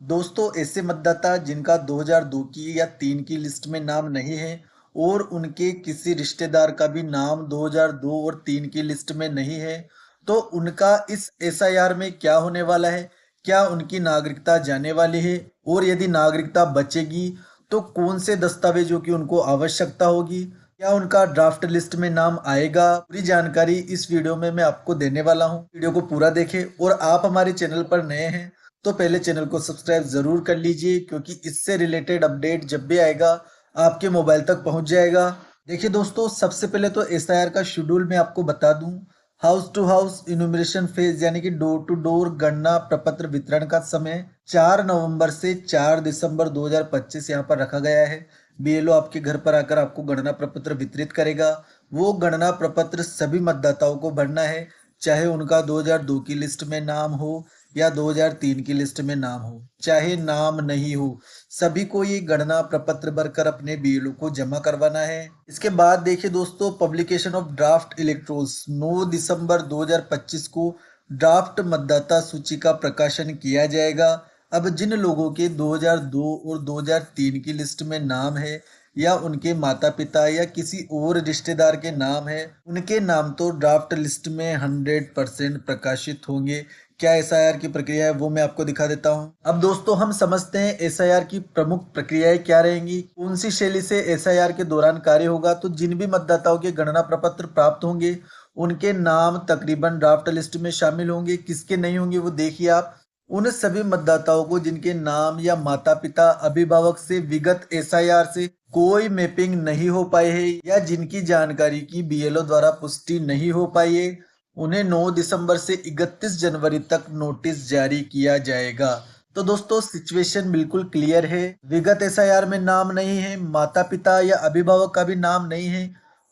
दोस्तों, ऐसे मतदाता जिनका 2002 की या 3 की लिस्ट में नाम नहीं है और उनके किसी रिश्तेदार का भी नाम 2002 और 3 की लिस्ट में नहीं है, तो उनका इस एसआईआर में क्या होने वाला है? क्या उनकी नागरिकता जाने वाली है? और यदि नागरिकता बचेगी तो कौन से दस्तावेजों की उनको आवश्यकता होगी? क्या उनका ड्राफ्ट लिस्ट में नाम आएगा? पूरी जानकारी इस वीडियो में मैं आपको देने वाला हूं। वीडियो को पूरा देखें और आप हमारे चैनल पर नए हैं तो पहले चैनल को सब्सक्राइब जरूर कर लीजिए, क्योंकि इससे रिलेटेड अपडेट जब भी आएगा आपके मोबाइल तक पहुंच जाएगा। देखिए दोस्तों, सबसे पहले तो एसआईआर का शेड्यूल मैं आपको बता दूं। House to house enumeration phase यानी कि डोर टू डोर गणना प्रपत्र वितरण का समय 4 नवंबर से 4 दिसंबर 2025 यहाँ पर रखा गया है। बीएलओ आपके घर पर आकर आपको गणना प्रपत्र वितरित करेगा। वो गणना प्रपत्र सभी मतदाताओं को भरना है, चाहे उनका 2002 की लिस्ट में नाम हो या 2003 की लिस्ट में नाम हो, चाहे नाम नहीं हो, सभी को ये गणना प्रपत्र भरकर अपने बीएलओ को जमा करवाना है। इसके बाद देखिए दोस्तों, पब्लिकेशन ऑफ ड्राफ्ट इलेक्ट्रोल्स 9 दिसंबर 2025 को ड्राफ्ट मतदाता सूची का प्रकाशन किया जाएगा। अब जिन लोगों के 2002 और 2003 की लिस्ट में नाम है या उनके माता पिता या किसी और रिश्तेदार के नाम है, उनके नाम तो ड्राफ्ट लिस्ट में 100% प्रकाशित होंगे। क्या एसआईआर की प्रक्रिया है वो मैं आपको दिखा देता हूं। अब दोस्तों, हम समझते हैं एसआईआर की प्रमुख प्रक्रियाएं क्या रहेंगी, कौन सी शैली से एसआईआर के दौरान कार्य होगा। तो जिन भी मतदाताओं के गणना प्रपत्र प्राप्त होंगे उनके नाम तकरीबन ड्राफ्ट लिस्ट में शामिल होंगे। किसके नहीं होंगे वो देखिए आप। उन सभी मतदाताओं को जिनके नाम या माता पिता अभिभावक से विगत एसआईआर से कोई मैपिंग नहीं हो पाई है या जिनकी जानकारी की बीएलओ द्वारा पुष्टि नहीं हो पाई है, उन्हें 9 दिसंबर से 31 जनवरी तक नोटिस जारी किया जाएगा। तो दोस्तों, सिचुएशन बिल्कुल क्लियर है। विगत एसआईआर में नाम नहीं है, माता पिता या अभिभावक का भी नाम नहीं है,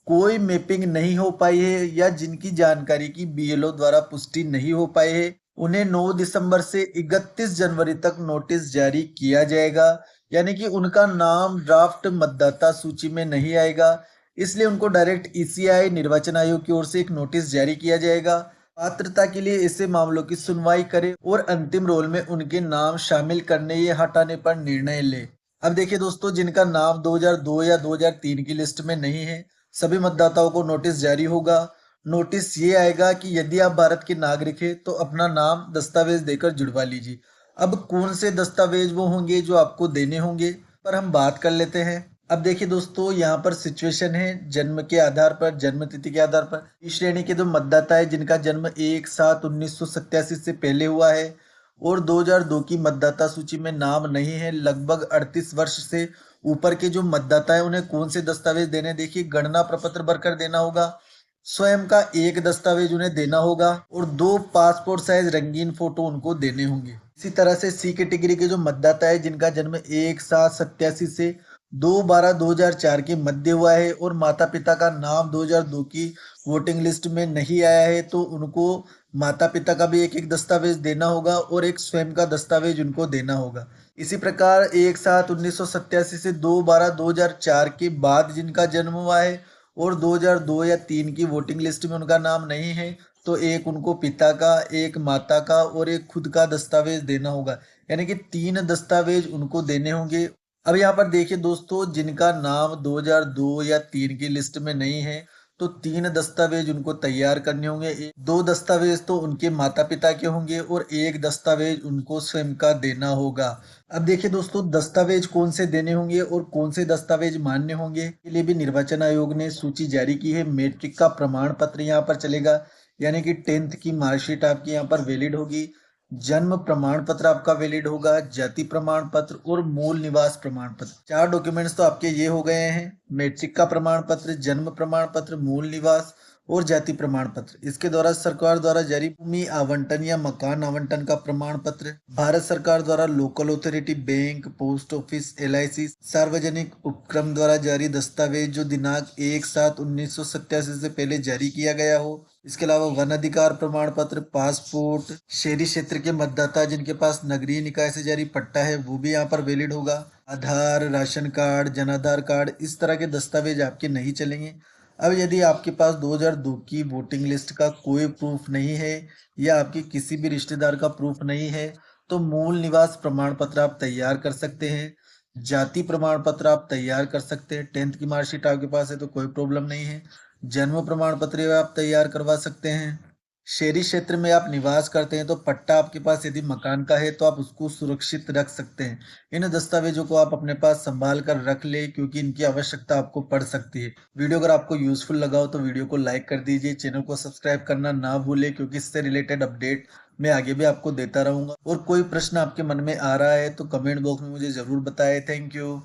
कोई मैपिंग नहीं हो पाई है या जिनकी जानकारी की बीएलओ द्वारा पुष्टि नहीं हो पाई है, उन्हें 9 दिसंबर से 31 जनवरी तक नोटिस जारी किया जाएगा। यानी कि उनका नाम ड्राफ्ट मतदाता सूची में नहीं आएगा, इसलिए उनको डायरेक्ट ईसीआई निर्वाचन आयोग की ओर से एक नोटिस जारी किया जाएगा। पात्रता के लिए ऐसे मामलों की सुनवाई करे और अंतिम रोल में उनके नाम शामिल करने या हटाने पर निर्णय ले। अब देखिए दोस्तों, जिनका नाम 2002 या 2003 की लिस्ट में नहीं है, सभी मतदाताओं को नोटिस जारी होगा। नोटिस ये आएगा कि यदि आप भारत के नागरिक हैं तो अपना नाम दस्तावेज देकर जुड़वा लीजिए। अब कौन से दस्तावेज वो होंगे जो आपको देने होंगे, पर हम बात कर लेते हैं। अब देखिए दोस्तों, यहाँ पर सिचुएशन है जन्म के आधार पर, जन्म तिथि के आधार पर इस श्रेणी के जो मतदाता है जिनका जन्म 1/7/1987 से पहले हुआ है और 2002 की मतदाता सूची में नाम नहीं है, लगभग 38 वर्ष से ऊपर के जो मतदाता है उन्हें कौन से दस्तावेज देने, देखिए गणना प्रपत्र भरकर देना होगा, स्वयं का एक दस्तावेज उन्हें देना होगा और 2 पासपोर्ट साइज रंगीन फोटो उनको देने होंगे। इसी तरह से सी कैटेगरी के जो मतदाता है जिनका जन्म 1/7/87 से 2/12/2004 के मध्य हुआ है और माता पिता का नाम 2002 की वोटिंग लिस्ट में नहीं आया है, तो उनको माता पिता का भी एक एक दस्तावेज देना होगा और एक स्वयं का दस्तावेज उनको देना होगा। इसी प्रकार 1/7/1987 से 2/12/2004 के बाद जिनका जन्म हुआ है और 2002 या 3 की वोटिंग लिस्ट में उनका नाम नहीं है, तो एक उनको पिता का, एक माता का और एक खुद का दस्तावेज देना होगा। यानी कि 3 दस्तावेज उनको देने होंगे। अब यहाँ पर देखिए दोस्तों, जिनका नाम 2002 या 3 की लिस्ट में नहीं है, तो 3 दस्तावेज उनको तैयार करने होंगे। 2 दस्तावेज तो उनके माता पिता के होंगे और एक दस्तावेज उनको स्वयं का देना होगा। अब देखिए दोस्तों, दस्तावेज कौन से देने होंगे और कौन से दस्तावेज मान्य होंगे, के लिए भी निर्वाचन आयोग ने सूची जारी की है। मैट्रिक का प्रमाण पत्र यहाँ पर चलेगा, यानी कि 10th की मार्कशीट आपकी यहाँ पर वैलिड होगी। जन्म प्रमाण पत्र आपका वैलिड होगा, जाति प्रमाण पत्र और मूल निवास प्रमाण पत्र। 4 डॉक्यूमेंट्स तो आपके ये हो गए हैं, मैट्रिक का प्रमाण पत्र, जन्म प्रमाण पत्र, मूल निवास और जाति प्रमाण पत्र। इसके द्वारा सरकार द्वारा जारी भूमि आवंटन या मकान आवंटन का प्रमाण पत्र, भारत सरकार द्वारा local authority, bank, post office, LIC सार्वजनिक उपक्रम द्वारा जारी दस्तावेज जो दिनांक 1/7/1987 से पहले जारी किया गया हो। इसके अलावा वन अधिकार प्रमाण पत्र, पासपोर्ट, शहरी क्षेत्र के मतदाता जिनके पास नगरीय निकाय से जारी पट्टा है वो भी यहाँ पर वैलिड होगा। आधार, राशन कार्ड, जनाधार कार्ड, इस तरह के दस्तावेज आपके नहीं चलेंगे। अब यदि आपके पास 2002 की वोटिंग लिस्ट का कोई प्रूफ नहीं है या आपके किसी भी रिश्तेदार का प्रूफ नहीं है, तो मूल निवास प्रमाण पत्र आप तैयार कर सकते हैं। जाति प्रमाण पत्र आप तैयार कर सकते हैं। 10th की मार्कशीट आपके पास है तो कोई प्रॉब्लम नहीं है। जन्म प्रमाण पत्र आप तैयार करवा सकते हैं। शहरी क्षेत्र में आप निवास करते हैं तो पट्टा आपके पास यदि मकान का है तो आप उसको सुरक्षित रख सकते हैं। इन दस्तावेजों को आप अपने पास संभाल कर रख ले, क्योंकि इनकी आवश्यकता आपको पड़ सकती है। वीडियो अगर आपको यूजफुल लगा हो तो वीडियो को लाइक कर दीजिए, चैनल को सब्सक्राइब करना ना भूले, क्योंकि इससे रिलेटेड अपडेट मैं आगे भी आपको देता रहूंगा। और कोई प्रश्न आपके मन में आ रहा है तो कमेंट बॉक्स में मुझे जरूर बताएं। Thank you.